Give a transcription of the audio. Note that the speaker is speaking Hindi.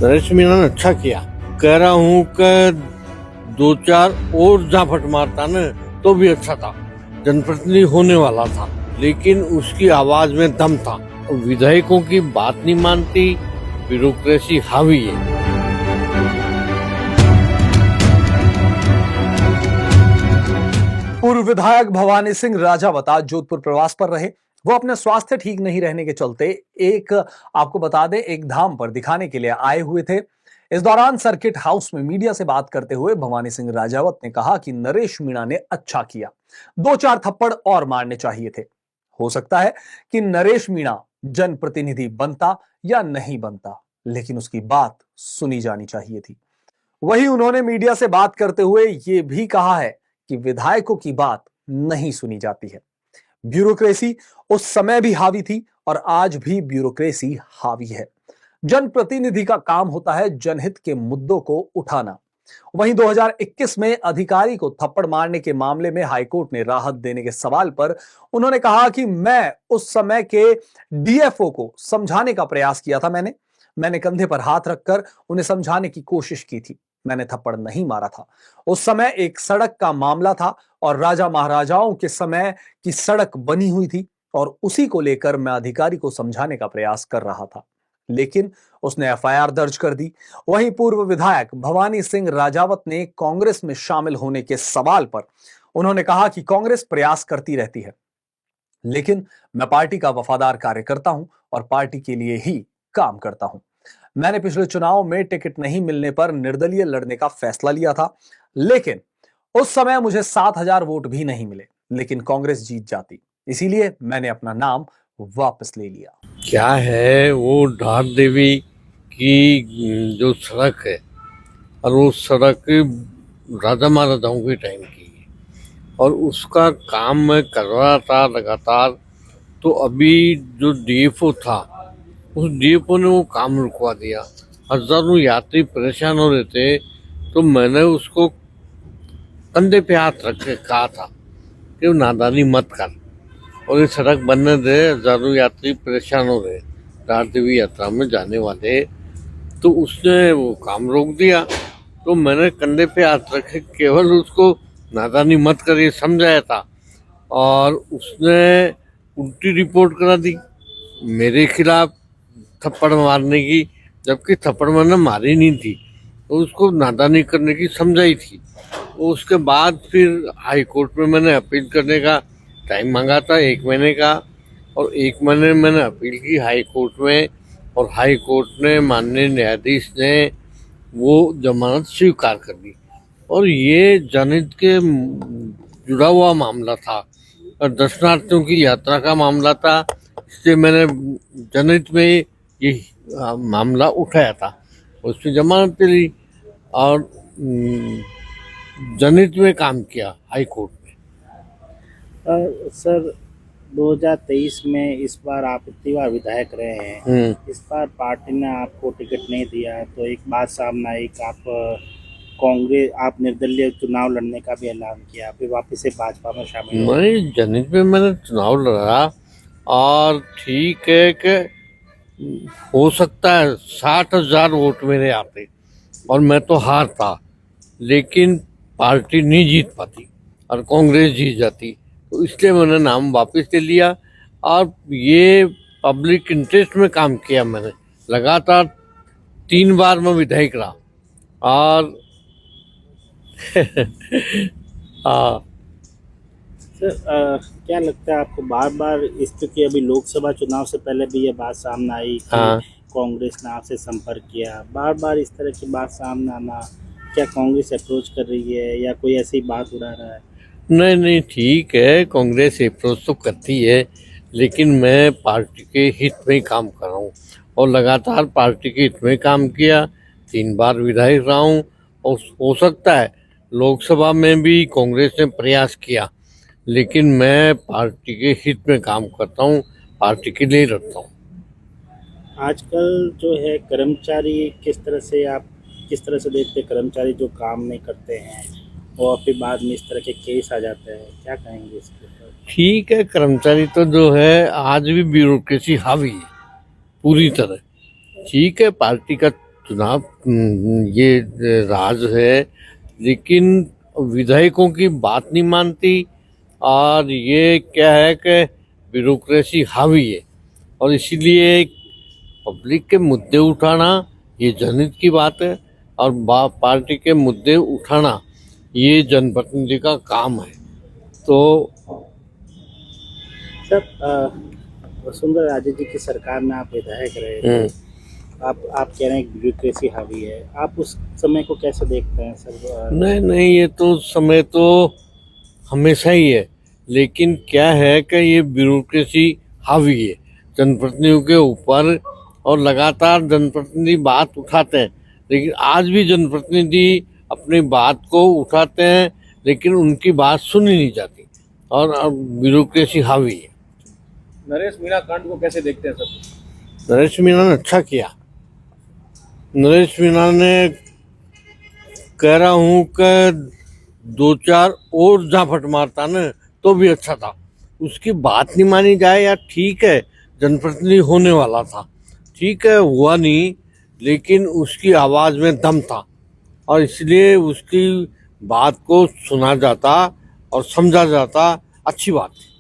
नरेश मीणा ने अच्छा किया। कह रहा हूँ कि 2-4 और झापट मारता न तो भी अच्छा था। जनप्रतिनिधि होने वाला था, लेकिन उसकी आवाज में दम था। विधायकों की बात नहीं मानती, ब्यूरोक्रेसी हावी है। पूर्व विधायक भवानी सिंह राजावत जोधपुर प्रवास पर रहे। वो अपने स्वास्थ्य ठीक नहीं रहने के चलते आपको बता दें, एक धाम पर दिखाने के लिए आए हुए थे। इस दौरान सर्किट हाउस में मीडिया से बात करते हुए भवानी सिंह राजावत ने कहा कि नरेश मीणा ने अच्छा किया, 2-4 थप्पड़ और मारने चाहिए थे। हो सकता है कि नरेश मीणा जनप्रतिनिधि बनता या नहीं बनता, लेकिन उसकी बात सुनी जानी चाहिए थी। वहीं उन्होंने मीडिया से बात करते हुए यह भी कहा है कि विधायकों की बात नहीं सुनी जाती है। ब्यूरोक्रेसी उस समय भी हावी थी और आज भी ब्यूरोक्रेसी हावी है। जनप्रतिनिधि का काम होता है जनहित के मुद्दों को उठाना। वहीं 2021 में अधिकारी को थप्पड़ मारने के मामले में हाईकोर्ट ने राहत देने के सवाल पर उन्होंने कहा कि मैं उस समय के डीएफओ को समझाने का प्रयास किया था। मैंने कंधे पर हाथ रखकर उन्हें समझाने की कोशिश की थी। मैंने थप्पड़ नहीं मारा था। उस समय एक सड़क का मामला था और राजा महाराजाओं के समय की सड़क बनी हुई थी और उसी को लेकर मैं अधिकारी को समझाने का प्रयास कर रहा था, लेकिन उसने एफआईआर दर्ज कर दी। वहीं पूर्व विधायक भवानी सिंह राजावत ने कांग्रेस में शामिल होने के सवाल पर उन्होंने कहा कि कांग्रेस प्रयास करती रहती है, लेकिन मैं पार्टी का वफादार कार्यकर्ता हूं और पार्टी के लिए ही काम करता हूं। मैंने पिछले चुनाव में टिकट नहीं मिलने पर निर्दलीय लड़ने का फैसला लिया था, लेकिन उस समय मुझे 7,000 वोट भी नहीं मिले, लेकिन कांग्रेस जीत जाती, इसीलिए मैंने अपना नाम वापस ले लिया। क्या है वो ढाक देवी की जो सड़क है, और वो सड़क राजा महाराजाओं के टाइम की है और उसका काम मैं कर रहा था लगातार। तो अभी जो डीएफओ था, उस डीएफओ ने वो काम रुकवा दिया। हजारों यात्री परेशान हो रहे थे, तो मैंने उसको कंधे पे हाथ रख के कहा था कि वो नादानी मत कर और ये सड़क बनने दे। हजारों यात्री परेशान हो रहे राज देवी यात्रा में जाने वाले, तो उसने वो काम रोक दिया। तो मैंने कंधे पे हाथ रखे केवल उसको नादानी मत कर ये समझाया था, और उसने उल्टी रिपोर्ट करा दी मेरे खिलाफ थप्पड़ मारने की, जबकि थप्पड़ मैंने मारी नहीं थी, तो उसको नादानी करने की समझाई थी। उसके बाद फिर हाई कोर्ट में मैंने अपील करने का टाइम मांगा था 1 महीने का, और 1 महीने में मैंने अपील की हाई कोर्ट में, और हाई कोर्ट ने, माननीय न्यायाधीश ने वो जमानत स्वीकार कर दी। और ये जनहित के जुड़ा हुआ मामला था और दर्शनार्थियों की यात्रा का मामला था, इसलिए मैंने जनहित में ये मामला उठाया था, उसमें जमानत ली और जनहित में काम किया हाई कोर्ट में। सर 2023 में इस बार आप इतनी बार विधायक रहे हैं, इस बार पार्टी ने आपको टिकट नहीं दिया, तो एक बात सामने आई कि आप निर्दलीय चुनाव लड़ने का भी ऐलान किया, फिर वापस से भाजपा में शामिल हुए। नहीं, जनहित में मैंने चुनाव लड़ा और ठीक है कि हो सकता है 60,000 वोट मेरे आते और मैं तो हारता, लेकिन पार्टी नहीं जीत पाती और कांग्रेस जीत जाती, तो इसलिए मैंने नाम वापस ले लिया। और ये पब्लिक इंटरेस्ट में काम किया मैंने, लगातार 3 बार मैं विधायक रहा। और सर क्या लगता है आपको, बार बार इस, क्योंकि अभी लोकसभा चुनाव से पहले भी ये बात सामने आई कि कांग्रेस ने आपसे संपर्क किया, बार बार इस तरह की बात सामने आना, क्या कांग्रेस अप्रोच कर रही है या कोई ऐसी बात उड़ा रहा है? नहीं, ठीक है, कांग्रेस अप्रोच तो करती है, लेकिन मैं पार्टी के हित में काम कर रहा हूँ और लगातार पार्टी के हित में काम किया। 3 बार विधायक रहा हूँ और हो सकता है लोकसभा में भी कांग्रेस ने प्रयास किया, लेकिन मैं पार्टी के हित में काम करता हूँ, पार्टी के लिए लड़ता हूँ। आजकल जो है कर्मचारी किस तरह से देखते हैं, कर्मचारी जो काम नहीं करते हैं और फिर बाद में इस तरह के केस आ जाते हैं, क्या कहेंगे इसके ऊपर? ठीक है, कर्मचारी तो जो है आज भी ब्यूरोक्रेसी हावी है पूरी तरह। ठीक है, पार्टी का चुनाव ये राज है, लेकिन विधायकों की बात नहीं मानती। और ये क्या है कि ब्यूरोक्रेसी हावी है, और इसीलिए पब्लिक के मुद्दे उठाना ये जनहित की बात है, और पार्टी के मुद्दे उठाना ये जनप्रतिनिधि का काम है। तो सर, वसुंधरा राजे जी की सरकार में आप विधायक रहे थे, आप कह रहे हैं ब्यूरोक्रेसी हावी है, आप उस समय को कैसे देखते हैं सर? नहीं, ये तो समय तो हमेशा ही है, लेकिन क्या है कि ये ब्यूरोक्रेसी हावी है जनप्रतिनिधियों के ऊपर, और लगातार जनप्रतिनिधि बात उठाते हैं, लेकिन आज भी जनप्रतिनिधि अपनी बात को उठाते हैं, लेकिन उनकी बात सुनी नहीं जाती, और ब्यूरोक्रेसी हावी है। नरेश मीणा कांड को कैसे देखते हैं सर? नरेश मीणा ने अच्छा किया। नरेश मीणा ने, कह रहा हूँ कि 2-4 और झापट मारता न तो भी अच्छा था। उसकी बात नहीं मानी जाए या ठीक है, जनप्रतिनिधि होने वाला था, ठीक है, हुआ नहीं, लेकिन उसकी आवाज़ में दम था, और इसलिए उसकी बात को सुना जाता और समझा जाता, अच्छी बात थी।